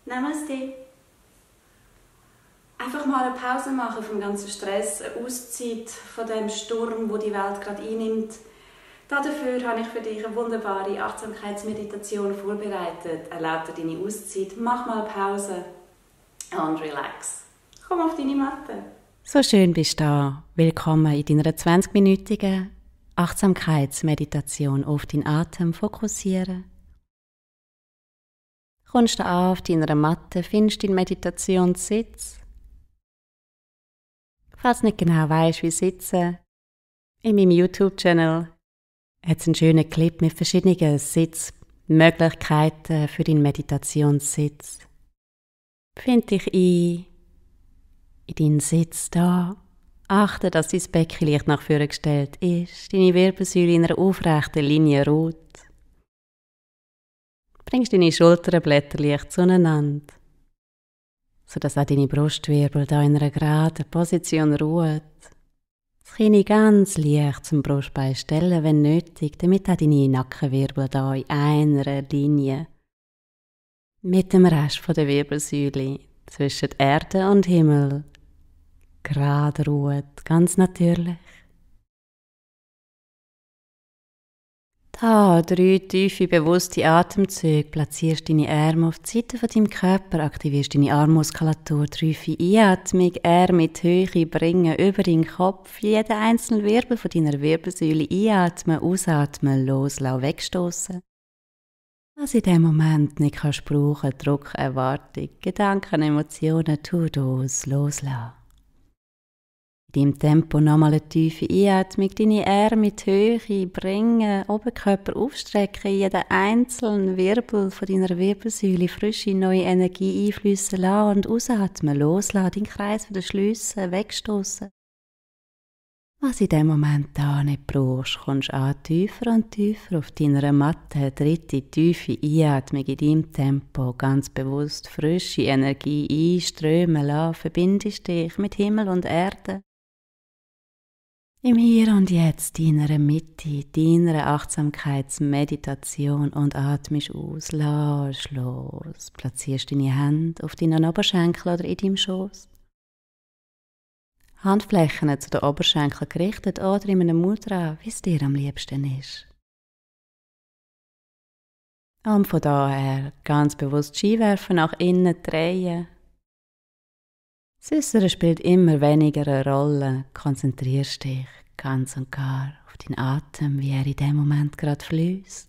Namaste. Einfach mal eine Pause machen vom ganzen Stress, eine Auszeit von dem Sturm, wo die Welt gerade einnimmt. Dafür habe ich für dich eine wunderbare Achtsamkeitsmeditation vorbereitet. Erlaub dir deine Auszeit, mach mal eine Pause und relax. Komm auf deine Matte. So schön bist du da. Willkommen in deiner 20-minütigen Achtsamkeitsmeditation auf deinen Atem fokussieren. Kommst du an auf deiner Matte, findest deinen Meditationssitz. Falls du nicht genau weißt, wie sitzen, in meinem YouTube-Channel hat es einen schönen Clip mit verschiedenen Sitzmöglichkeiten für deinen Meditationssitz. Find dich in deinen Sitz da. Achte, dass dein Becken leicht nach vorne gestellt ist, deine Wirbelsäule in einer aufrechten Linie ruht. Bringst deine Schulterblätter leicht zueinander, sodass auch deine Brustwirbel da in einer geraden Position ruht. Das Kinn ganz leicht zum Brustbein stellen, wenn nötig, damit auch deine Nackenwirbel da in einer Linie mit dem Rest der Wirbelsäule zwischen Erde und Himmel gerade ruht, ganz natürlich. Da 3 tiefe, bewusste Atemzüge, platzierst deine Arme auf die Seite von deinem Körper, aktivierst deine Armmuskulatur, tiefe Einatmung, Arme in die Höhe bringen, über deinen Kopf, jeden einzelnen Wirbel von deiner Wirbelsäule einatmen, ausatmen, loslassen, wegstoßen. Was in diesem Moment nicht kannst brauchen, Druck, Erwartung, Gedanken, Emotionen, To-Dos, loslassen. In deinem Tempo nochmal eine tiefe Einatmung, deine Arme in die Höhe bringen, Oberkörper aufstrecken, jeden einzelnen Wirbel von deiner Wirbelsäule frische, neue Energie einfließen lassen und ausatmen, loslassen, deinen Kreis wieder schliessen, wegstoßen. Was in diesem Moment da nicht brauchst, kommst du tiefer und tiefer auf deiner Matte, 3. tiefe Einatmung in deinem Tempo, ganz bewusst frische Energie einströmen lassen, verbindest dich mit Himmel und Erde. Im Hier und Jetzt, deiner Mitte, deiner Achtsamkeitsmeditation und atmest aus, lass los, platzierst deine Hände auf deinen Oberschenkel oder in deinem Schoß. Handflächen zu den Oberschenkeln gerichtet oder in einem Mudra, wie es dir am liebsten ist. Und von daher ganz bewusst die Skiwerfer nach innen drehen. Das Äußere spielt immer weniger eine Rolle. Konzentrierst dich ganz und gar auf deinen Atem, wie er in dem Moment gerade fließt.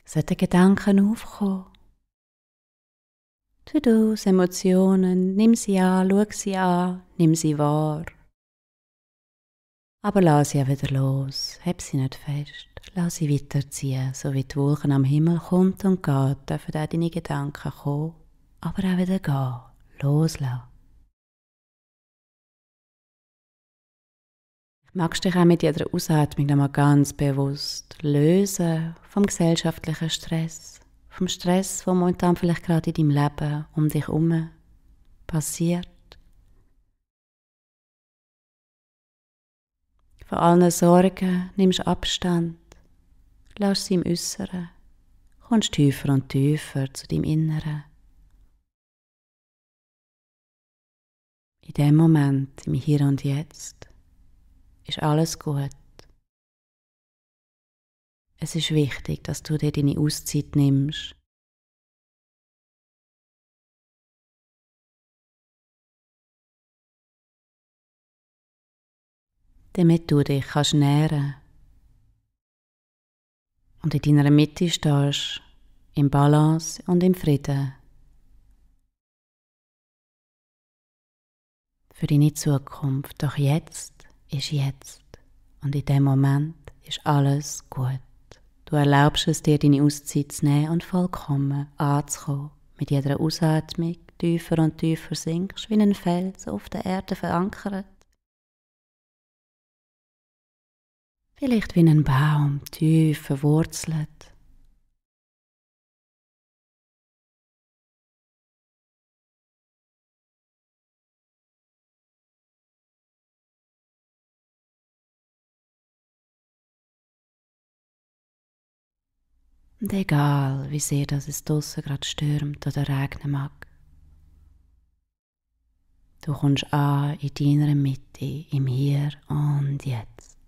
Sollten Gedanken aufkommen? To-dos, Emotionen, nimm sie an, schau sie an, nimm sie wahr. Aber lass sie auch wieder los, heb sie nicht fest, lass sie weiterziehen, so wie die Wolken am Himmel kommt und geht, dürfen auch deine Gedanken kommen, aber auch wieder gehen, loslassen. Magst du dich auch mit jeder Ausatmung nochmal ganz bewusst lösen vom gesellschaftlichen Stress, vom Stress, der momentan vielleicht gerade in deinem Leben um dich herum passiert. Von allen Sorgen nimmst Abstand, lass sie im Äußeren, kommst tiefer und tiefer zu deinem Inneren. In dem Moment, im Hier und Jetzt, ist alles gut. Es ist wichtig, dass du dir deine Auszeit nimmst. Damit du dich kannst nähren und in deiner Mitte stehst, im Balance und im Frieden. Für deine Zukunft, doch jetzt ist jetzt und in dem Moment ist alles gut. Du erlaubst es dir, deine Auszeit zu nehmen und vollkommen anzukommen. Mit jeder Ausatmung tiefer und tiefer sinkst, wie ein Fels auf der Erde verankert. Vielleicht wie ein Baum, tief verwurzelt. Und egal, wie sehr das es draussen gerade stürmt oder regnen mag, du kommst an in deiner Mitte, im Hier und Jetzt.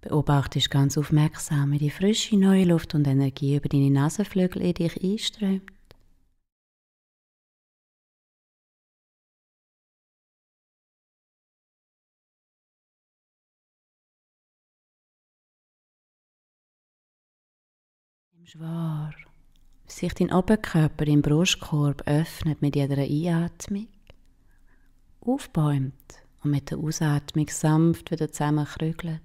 Beobachtest ganz aufmerksam, wie die frische neue Luft und Energie über deine Nasenflügel in dich einströmt. Nimmst wahr, wie sich dein Oberkörper im Brustkorb öffnet mit jeder Einatmung, aufbäumt und mit der Ausatmung sanft wieder zusammenkrügelt.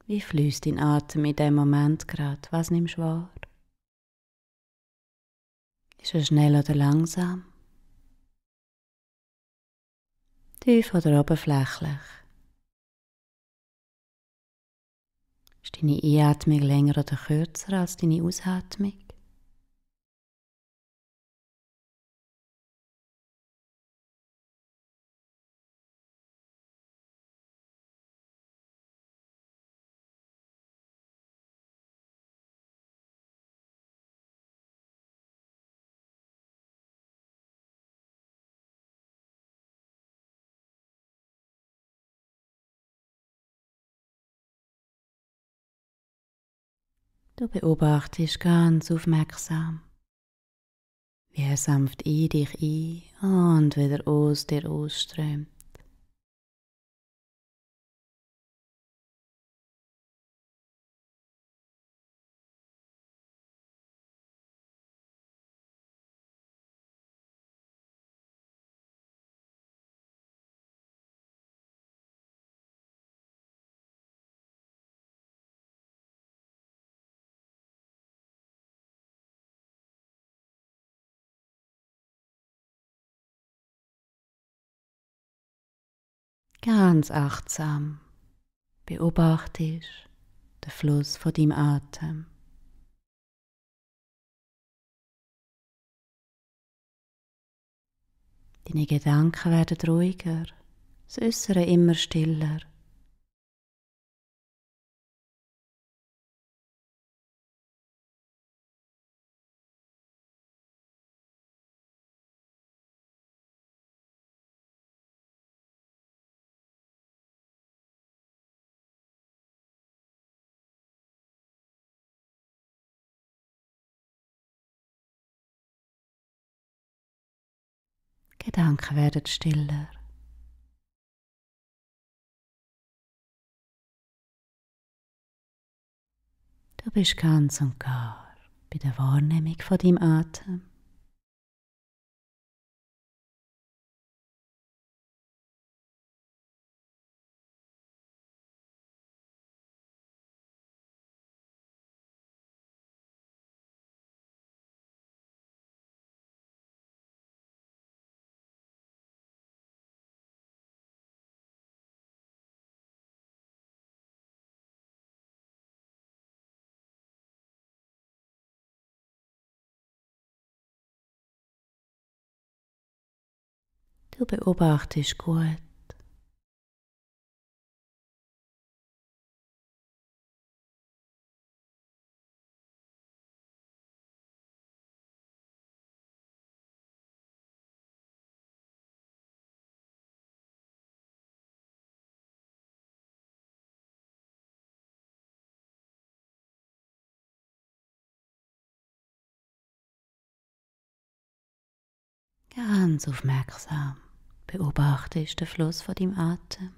Wie fließt dein Atem in dem Moment gerade? Was nimmst du wahr? Ist er schnell oder langsam? Tief oder oberflächlich? Ist deine Einatmung länger oder kürzer als deine Ausatmung? Du beobachtest ganz aufmerksam, wie er sanft in dich ein und wieder aus dir ausströmt. Ganz achtsam beobachtest den Fluss von deinem Atem. Deine Gedanken werden ruhiger, das Äußere immer stiller. Gedanken werden stiller. Du bist ganz und gar bei der Wahrnehmung von deinem Atem. Du beobachtest gut, Ganz aufmerksam beobachtest den Fluss von deinem Atem.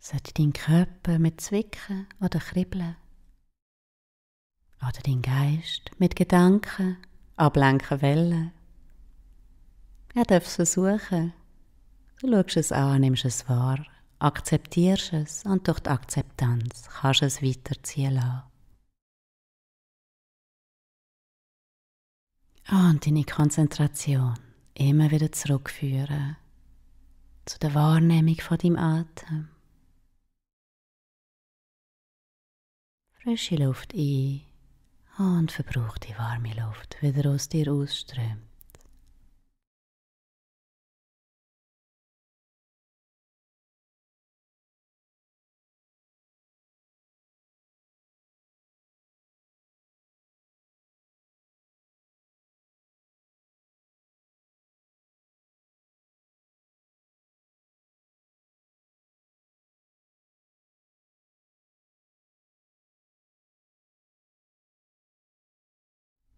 Sollte dein Körper mit Zwicken oder Kribbeln oder dein Geist mit Gedanken ablenken wollen, er darf es versuchen. Du schaust es an, nimmst es wahr, akzeptierst es und durch die Akzeptanz kannst du es weiterziehen lassen. Und deine Konzentration immer wieder zurückführen zu der Wahrnehmung von deinem Atem. Frische Luft ein und verbrauchte warme Luft wieder aus dir ausströmt.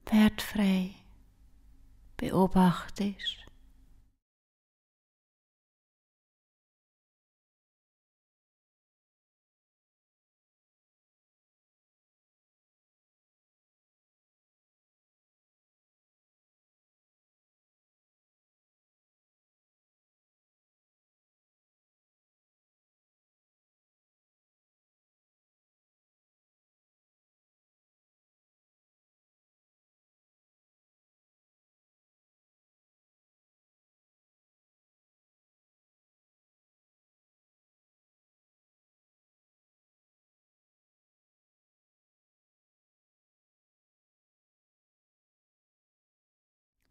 Wertfrei beobachtest.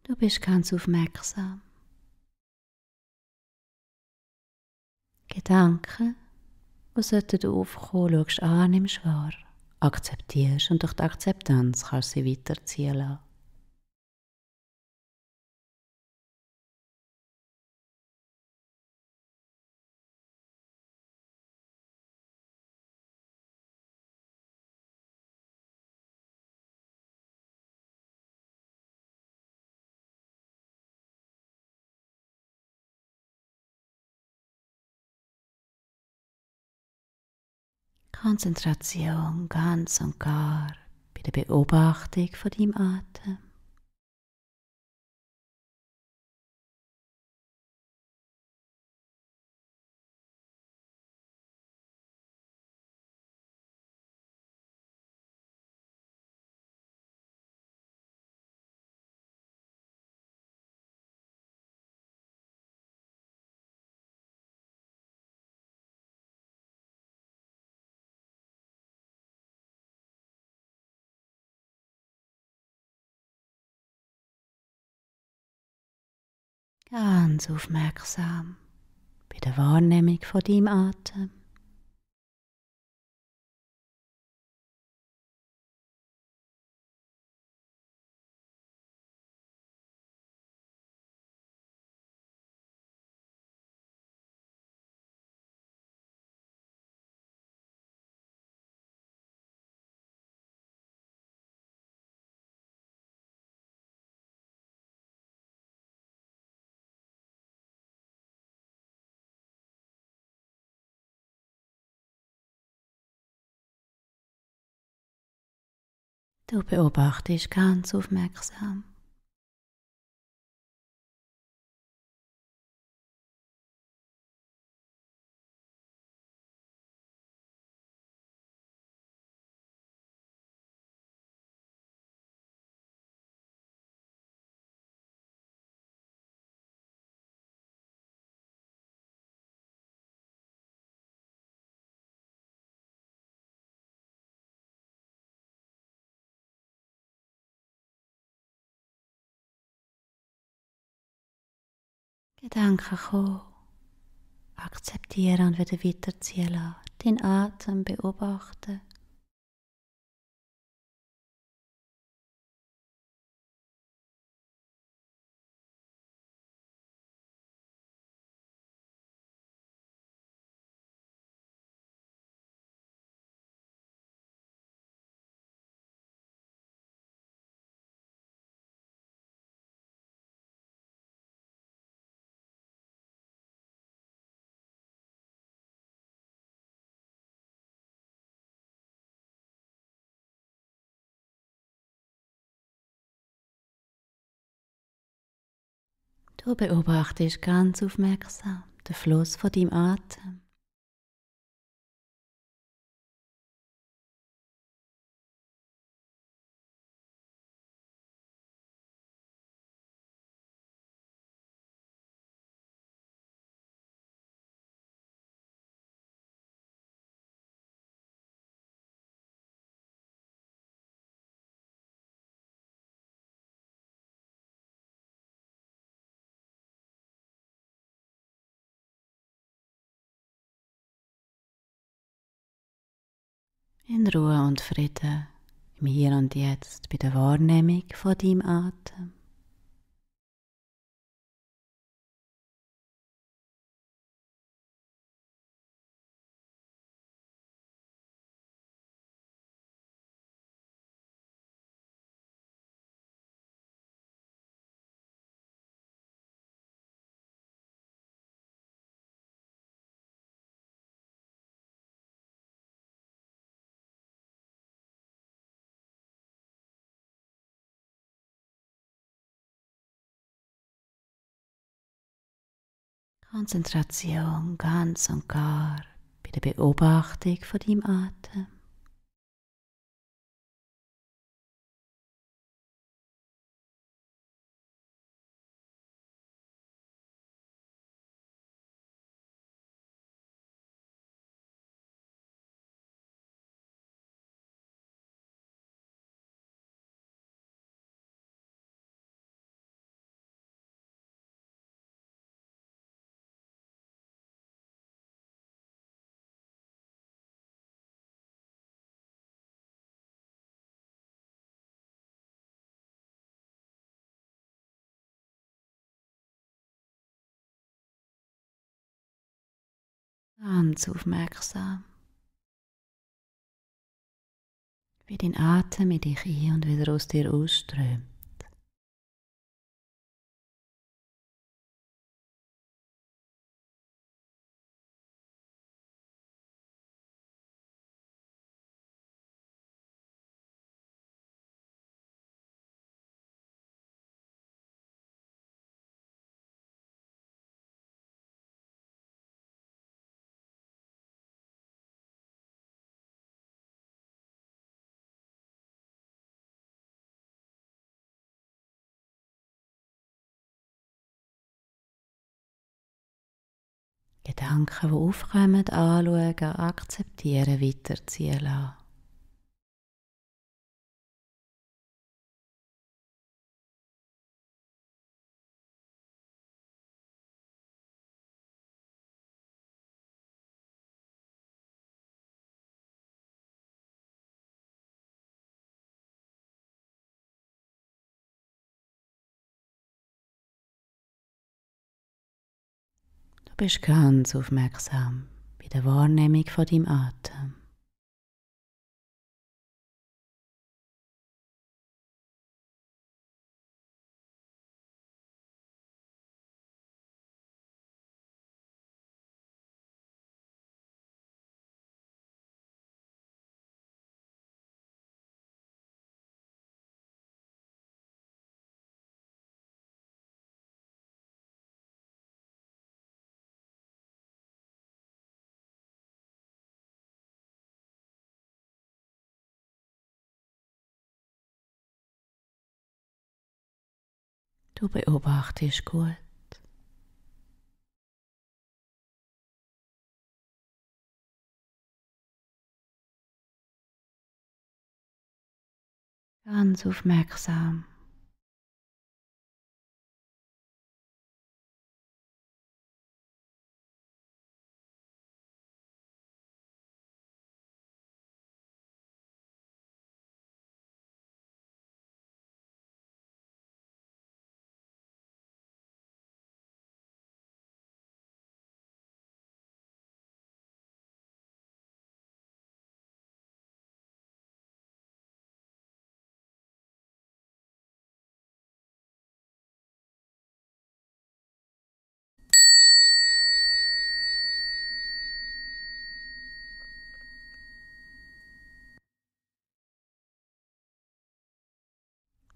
Du bist ganz aufmerksam. Gedanken, die sollten aufkommen, schaust an, nimmst wahr, akzeptierst und durch die Akzeptanz kannst du sie weiterziehen lassen. Konzentration ganz und gar bei der Beobachtung von deinem Atem. Ganz aufmerksam bei der Wahrnehmung von deinem Atem. Du beobachtest ganz aufmerksam. Gedanken kommen, akzeptieren und wieder weiterziehen lassen. Deinen Atem beobachten. Du beobachtest ganz aufmerksam den Fluss von deinem Atem. In Ruhe und Frieden, im Hier und Jetzt, bei der Wahrnehmung von deinem Atem. Konzentration ganz und gar bei der Beobachtung von deinem Atem. Ganz aufmerksam, wie dein Atem in dich ein- und wieder aus dir ausströmt. Gedanken, die aufkommen, anschauen, akzeptieren, weiterziehen lassen. Du bist ganz aufmerksam bei der Wahrnehmung von deinem Atem. Du beobachtest gut. Ganz aufmerksam.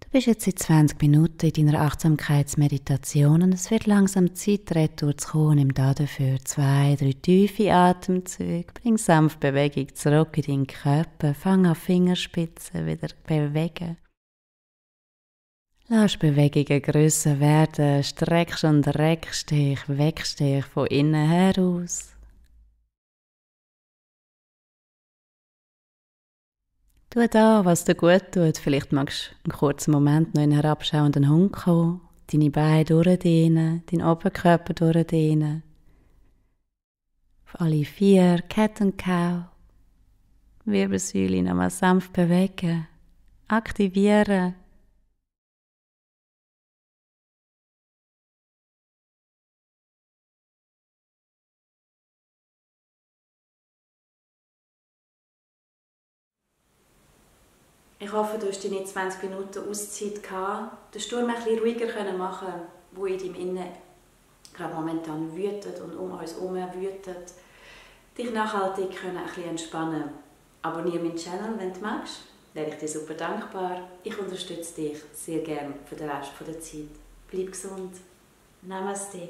Du bist jetzt seit 20 Minuten in deiner Achtsamkeitsmeditation und es wird langsam Zeit, retour zu kommen. Nimm dafür 2, 3 tiefe Atemzüge. Bring sanft Bewegung zurück in deinen Körper. Fang an Fingerspitzen wieder bewegen. Lass Bewegungen grösser werden. Streckst und reckst dich, wächst dich von innen heraus. Tu da, was dir gut tut. Vielleicht magst du einen kurzen Moment noch in einen herabschauenden Hund kommen, deine Beine durchdehnen, deinen Oberkörper durchdehnen. Auf alle 4, Cat and Cow. Wirbelsäule nochmal sanft bewegen, aktivieren. Ich hoffe, du hast deine 20 Minuten Auszeit gehabt, den Sturm ein bisschen ruhiger machen, wo in deinem Innen gerade momentan wütet und um uns herum wütet. Dich nachhaltig ein bisschen entspannen. Abonniere meinen Channel, wenn du magst. Wäre ich dir super dankbar. Ich unterstütze dich sehr gerne für den Rest der Zeit. Bleib gesund. Namaste.